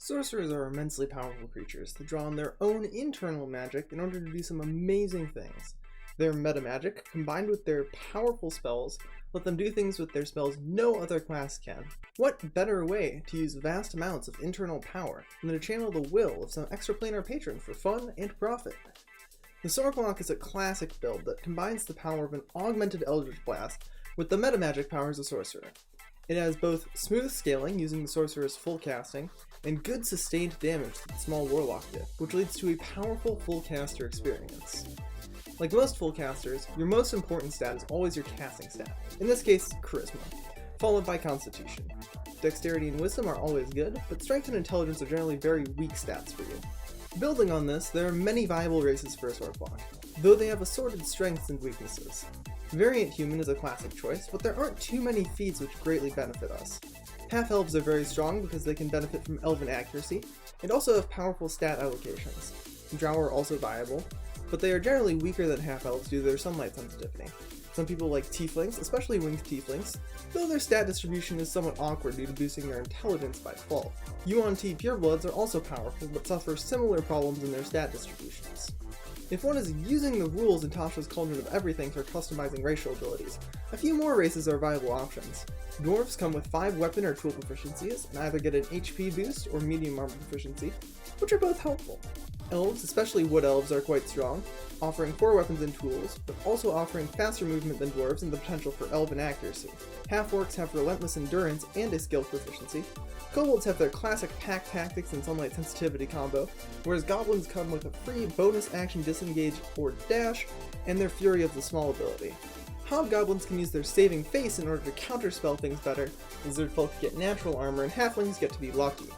Sorcerers are immensely powerful creatures that draw on their own internal magic in order to do some amazing things. Their meta magic, combined with their powerful spells, let them do things with their spells no other class can. What better way to use vast amounts of internal power than to channel the will of some extraplanar patron for fun and profit? The Sorclock is a classic build that combines the power of an augmented eldritch blast with the meta magic powers of sorcerer. It has both smooth scaling using the sorcerer's full casting, and good sustained damage that the small warlock did, which leads to a powerful full caster experience. Like most full casters, your most important stat is always your casting stat, in this case charisma, followed by constitution. Dexterity and wisdom are always good, but strength and intelligence are generally very weak stats for you. Building on this, there are many viable races for a Sorclock, though they have assorted strengths and weaknesses. Variant Human is a classic choice, but there aren't too many feats which greatly benefit us. Half-elves are very strong because they can benefit from elven accuracy, and also have powerful stat allocations. Drow are also viable, but they are generally weaker than half-elves due to their sunlight sensitivity. Some people like tieflings, especially winged tieflings, though their stat distribution is somewhat awkward due to boosting their intelligence by default. UNT purebloods are also powerful, but suffer similar problems in their stat distributions. If one is using the rules in Tasha's Cauldron of Everything for customizing racial abilities, a few more races are viable options. Dwarves come with 5 weapon or tool proficiencies, and either get an HP boost or medium armor proficiency, which are both helpful. Elves, especially wood elves, are quite strong, offering 4 weapons and tools, but also offering faster movement than dwarves and the potential for elven accuracy. Half-orcs have relentless endurance and a skill proficiency. Kobolds have their classic pack tactics and sunlight sensitivity combo, whereas goblins come with a free bonus action disengage or dash, and their Fury of the Small ability. Hobgoblins can use their saving face in order to counterspell things better, lizardfolk get natural armor, and halflings get to be lucky.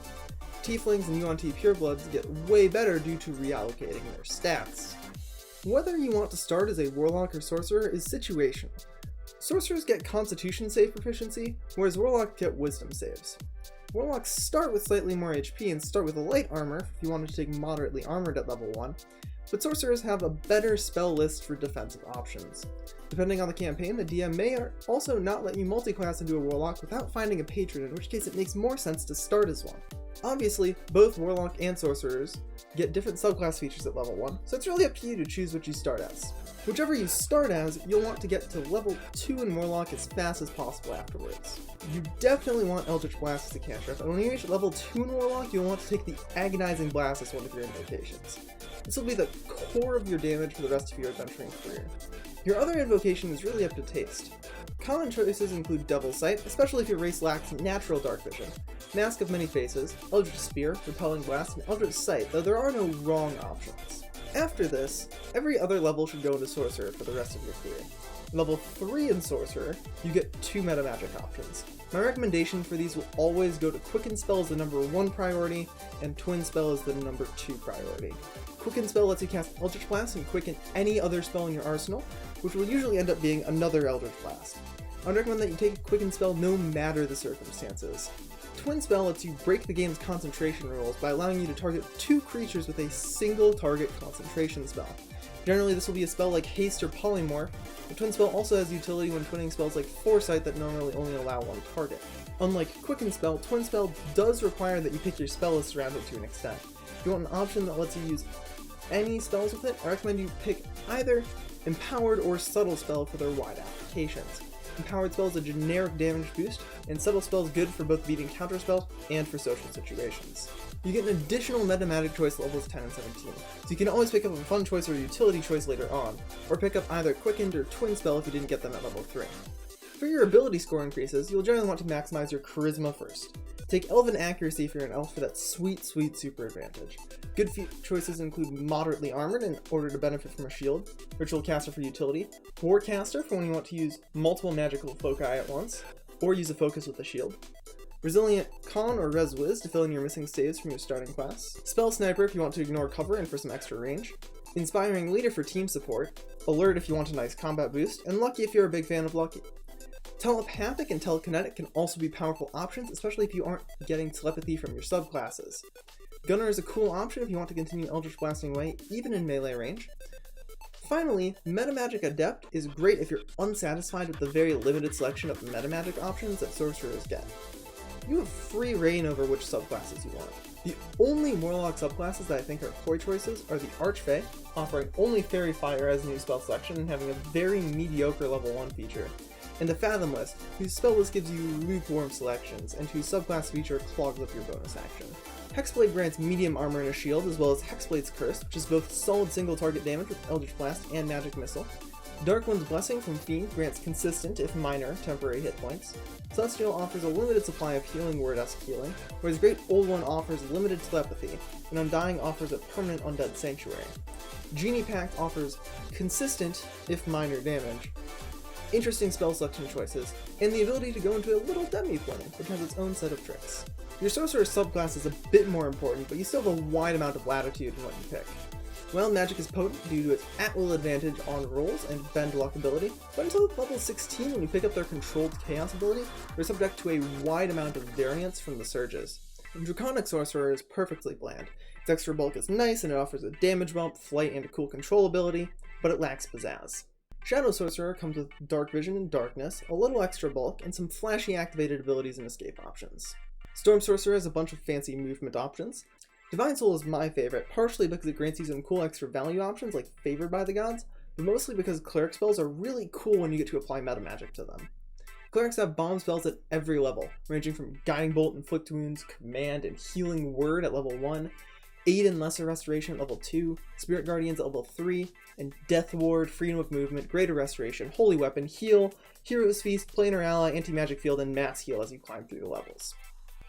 Tieflings and UNT purebloods get way better due to reallocating their stats. Whether you want to start as a warlock or sorcerer is situational. Sorcerers get constitution save proficiency, whereas warlocks get wisdom saves. Warlocks start with slightly more HP and start with a light armor if you wanted to take moderately armored at level 1, but sorcerers have a better spell list for defensive options. Depending on the campaign, the DM may also not let you multiclass into a warlock without finding a patron, in which case it makes more sense to start as one. Obviously, both warlock and sorcerers get different subclass features at level 1, so it's really up to you to choose what you start as. Whichever you start as, you'll want to get to level 2 in warlock as fast as possible afterwards. You definitely want eldritch blast as a cantrip, and when you reach level 2 in warlock, you'll want to take the agonizing blast as one of your invocations. This will be the core of your damage for the rest of your adventuring career. Your other invocation is really up to taste. Common choices include Devil's Sight, especially if your race lacks natural dark vision, Mask of Many Faces, Eldritch Spear, Repelling Blast, and Eldritch Sight, though there are no wrong options. After this, every other level should go into Sorcerer for the rest of your career. Level 3 in Sorcerer, you get 2 meta magic options. My recommendation for these will always go to Quicken Spell as the number 1 priority, and Twin Spell as the number 2 priority. Quicken Spell lets you cast Eldritch Blast and quicken any other spell in your arsenal, which will usually end up being another Eldritch Blast. I would recommend that you take a Quicken Spell no matter the circumstances. Twin Spell lets you break the game's concentration rules by allowing you to target 2 creatures with a single target concentration spell. Generally this will be a spell like Haste or Polymorph, but Twin Spell also has utility when twinning spells like Foresight that normally only allow 1 target. Unlike Quicken Spell, Twin Spell does require that you pick your spell list around it to an extent. If you want an option that lets you use any spells with it, I recommend you pick either Empowered or Subtle Spell for their wide applications. Empowered Spell is a generic damage boost, and Subtle Spell is good for both beating counterspells and for social situations. You get an additional meta magic choice levels 10 and 17, so you can always pick up a fun choice or a utility choice later on, or pick up either Quickened or Twin Spell if you didn't get them at level 3. For your ability score increases, you'll generally want to maximize your charisma first. Take Elven Accuracy if you're an elf for that sweet super advantage. Good feat choices include Moderately Armored in order to benefit from a shield, Ritual Caster for utility, Warcaster for when you want to use multiple magical foci at once, or use a focus with a shield, Resilient Con or Res Wiz to fill in your missing saves from your starting class, Spell Sniper if you want to ignore cover and for some extra range, Inspiring Leader for team support, Alert if you want a nice combat boost, and Lucky if you're a big fan of Lucky. Telepathic and Telekinetic can also be powerful options, especially if you aren't getting telepathy from your subclasses. Gunner is a cool option if you want to continue Eldritch Blasting away, even in melee range. Finally, Metamagic Adept is great if you're unsatisfied with the very limited selection of metamagic options that sorcerers get. You have free reign over which subclasses you want. The only Warlock subclasses that I think are poor choices are the Archfey, offering only Fairy Fire as a new spell selection and having a very mediocre level 1 feature, and the Fathomless, whose spell list gives you lukewarm selections, and whose subclass feature clogs up your bonus action. Hexblade grants medium armor and a shield, as well as Hexblade's Curse, which is both solid single target damage with Eldritch Blast and Magic Missile. Dark One's Blessing from Fiend grants consistent, if minor, temporary hit points. Celestial offers a limited supply of Healing Word-esque healing, whereas Great Old One offers limited telepathy, and Undying offers a permanent undead sanctuary. Genie Pact offers consistent, if minor, damage, interesting spell selection choices, and the ability to go into a little demi-plane, which has its own set of tricks. Your Sorcerer subclass is a bit more important, but you still have a wide amount of latitude in what you pick. Wild Magic is potent due to its at-will advantage on rolls and bend luck ability, but until level 16 when you pick up their controlled chaos ability, they're subject to a wide amount of variance from the surges. Draconic Sorcerer is perfectly bland. Its extra bulk is nice and it offers a damage bump, flight, and a cool control ability, but it lacks pizzazz. Shadow Sorcerer comes with Dark Vision and Darkness, a little extra bulk, and some flashy activated abilities and escape options. Storm Sorcerer has a bunch of fancy movement options. Divine Soul is my favorite, partially because it grants you some cool extra value options like Favored by the Gods, but mostly because cleric spells are really cool when you get to apply meta magic to them. Clerics have bomb spells at every level, ranging from Guiding Bolt, Inflict Wounds, Command, and Healing Word at level 1, Aid and Lesser Restoration at level 2, Spirit Guardians at level 3, and Death Ward, Freedom of Movement, Greater Restoration, Holy Weapon, Heal, Hero's Feast, Planar Ally, Anti-Magic Field, and Mass Heal as you climb through the levels.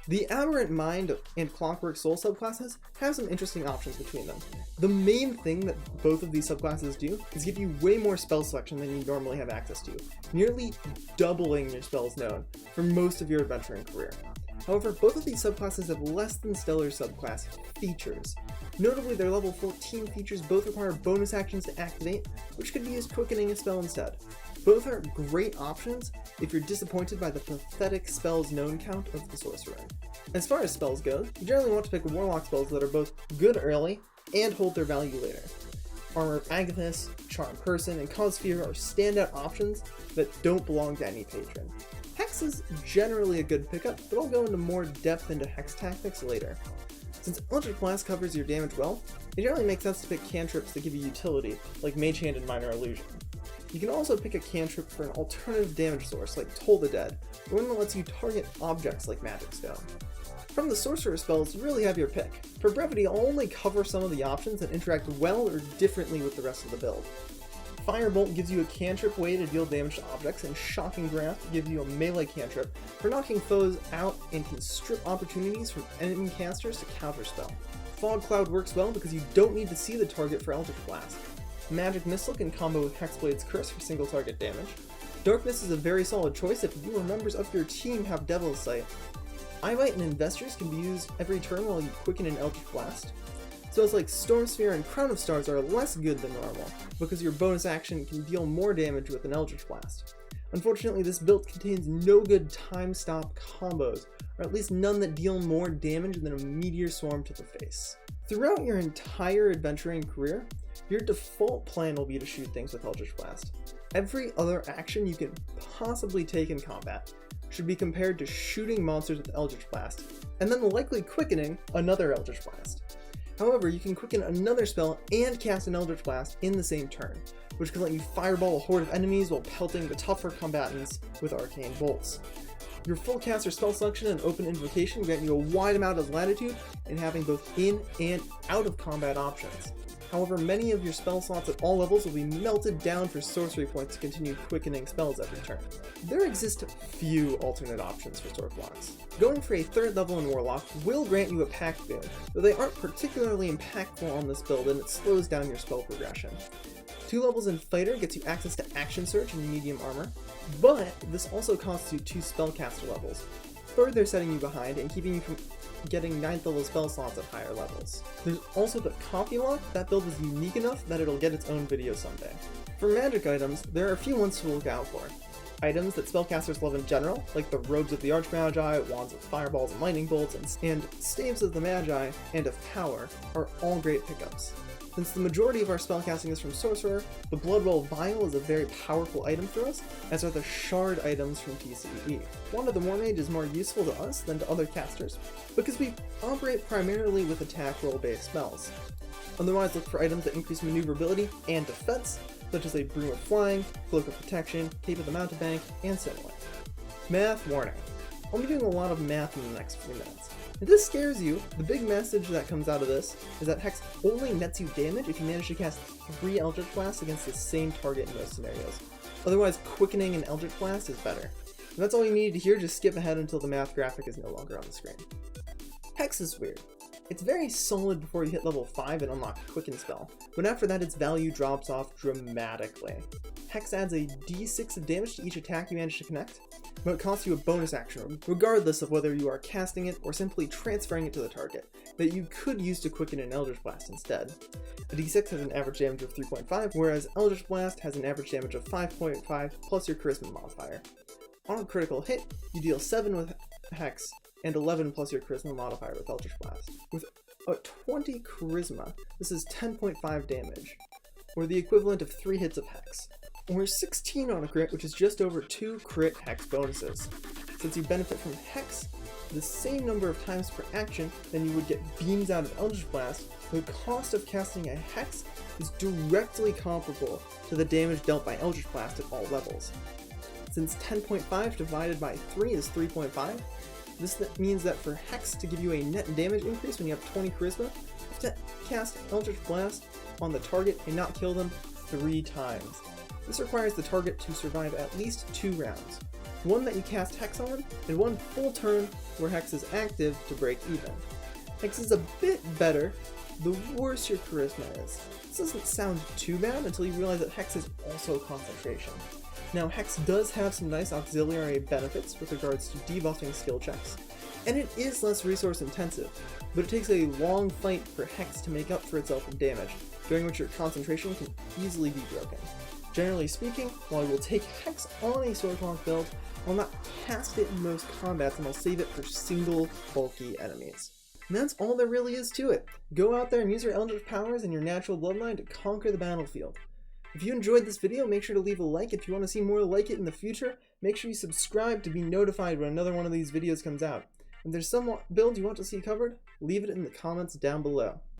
The Aberrant Mind and Clockwork Soul subclasses have some interesting options between them. The main thing that both of these subclasses do is give you way more spell selection than you normally have access to, nearly doubling your spells known for most of your adventuring career. However, both of these subclasses have less than stellar subclass features. Notably, their level 14 features both require bonus actions to activate, which could be used quickening a spell instead. Both are great options if you're disappointed by the pathetic spells known count of the Sorcerer. As far as spells go, you generally want to pick Warlock spells that are both good early and hold their value later. Armor of Agathis, Charm Person, and Cause Fear are standout options that don't belong to any patron. Hex is generally a good pickup, but I'll go into more depth into Hex tactics later. Since Eldritch Blast covers your damage well, it generally makes sense to pick cantrips that give you utility, like Mage Hand and Minor Illusion. You can also pick a cantrip for an alternative damage source, like Toll the Dead, or one that lets you target objects like Magic Stone. From the Sorcerer spells, you really have your pick. For brevity, I'll only cover some of the options that interact well or differently with the rest of the build. Firebolt gives you a cantrip way to deal damage to objects, and Shocking Grasp gives you a melee cantrip for knocking foes out and can strip opportunities from enemy casters to counterspell. Fog Cloud works well because you don't need to see the target for Eldritch Blast. Magic Missile can combo with Hexblade's Curse for single target damage. Darkness is a very solid choice if you or members of your team have Devil's Sight. Eyebite and Investors can be used every turn while you quicken an Eldritch Blast. Spells like Storm Sphere and Crown of Stars are less good than normal, because your bonus action can deal more damage with an Eldritch Blast. Unfortunately, this build contains no good time stop combos, or at least none that deal more damage than a Meteor Swarm to the face. Throughout your entire adventuring career, your default plan will be to shoot things with Eldritch Blast. Every other action you can possibly take in combat should be compared to shooting monsters with Eldritch Blast, and then likely quickening another Eldritch Blast. However, you can quicken another spell and cast an Eldritch Blast in the same turn, which can let you fireball a horde of enemies while pelting the tougher combatants with arcane bolts. Your full caster spell selection and open invocation grant you a wide amount of latitude in having both in and out of combat options. However, many of your spell slots at all levels will be melted down for sorcery points to continue quickening spells every turn. There exist few alternate options for Sorclocks. Going for a 3rd level in Warlock will grant you a Pact boon, though they aren't particularly impactful on this build and it slows down your spell progression. 2 levels in Fighter gets you access to Action Surge and Medium Armor, but this also costs you 2 Spellcaster levels, further setting you behind and keeping you from getting 9th level spell slots at higher levels. There's also the Coffee Lock. That build is unique enough that it'll get its own video someday. For magic items, there are a few ones to look out for. Items that spellcasters love in general, like the Robes of the Archmagi, Wands of Fireballs and Lightning Bolts, and Staves of the Magi and of Power, are all great pickups. Since the majority of our spellcasting is from Sorcerer, the Bloodwell Vial is a very powerful item for us, as are the Shard items from TCE. Wand of the Warmage is more useful to us than to other casters, because we operate primarily with attack roll-based spells. Otherwise, look for items that increase maneuverability and defense, such as a Broom of Flying, Cloak of Protection, Cape of the Mountebank, and similar. Math warning. I'll be doing a lot of math in the next few minutes. If this scares you, the big message that comes out of this is that Hex only nets you damage if you manage to cast 3 Eldritch Blasts against the same target in most scenarios. Otherwise, quickening an Eldritch Blast is better. If that's all you needed to hear, just skip ahead until the math graphic is no longer on the screen. Hex is weird. It's very solid before you hit level 5 and unlock a Quicken spell, but after that its value drops off dramatically. Hex adds a d6 of damage to each attack you manage to connect, but it costs you a bonus action, regardless of whether you are casting it or simply transferring it to the target, that you could use to quicken an Eldritch Blast instead. A d6 has an average damage of 3.5, whereas Eldritch Blast has an average damage of 5.5 plus your Charisma modifier. On a critical hit, you deal 7 with Hex, and 11 plus your Charisma modifier with Eldritch Blast. With a 20 Charisma, this is 10.5 damage, or the equivalent of 3 hits of Hex. Or 16 on a crit, which is just over 2 crit Hex bonuses. Since you benefit from Hex the same number of times per action, then you would get beams out of Eldritch Blast, the cost of casting a Hex is directly comparable to the damage dealt by Eldritch Blast at all levels. Since 10.5 divided by 3 is 3.5, this means that for Hex to give you a net damage increase when you have 20 Charisma, you have to cast Eldritch Blast on the target and not kill them 3 times. This requires the target to survive at least 2 rounds, one that you cast Hex on, and 1 full turn where Hex is active to break even. Hex is a bit better the worse your Charisma is. This doesn't sound too bad until you realize that Hex is also concentration. Now, Hex does have some nice auxiliary benefits with regards to debuffing skill checks, and it is less resource intensive, but it takes a long fight for Hex to make up for itself in damage, during which your concentration can easily be broken. Generally speaking, while I will take Hex on a Sorclock build, I'll not cast it in most combats and I'll save it for single bulky enemies. And that's all there really is to it. Go out there and use your Eldritch powers and your natural bloodline to conquer the battlefield. If you enjoyed this video, make sure to leave a like. If you want to see more like it in the future, make sure you subscribe to be notified when another one of these videos comes out. If there's some build you want to see covered, leave it in the comments down below.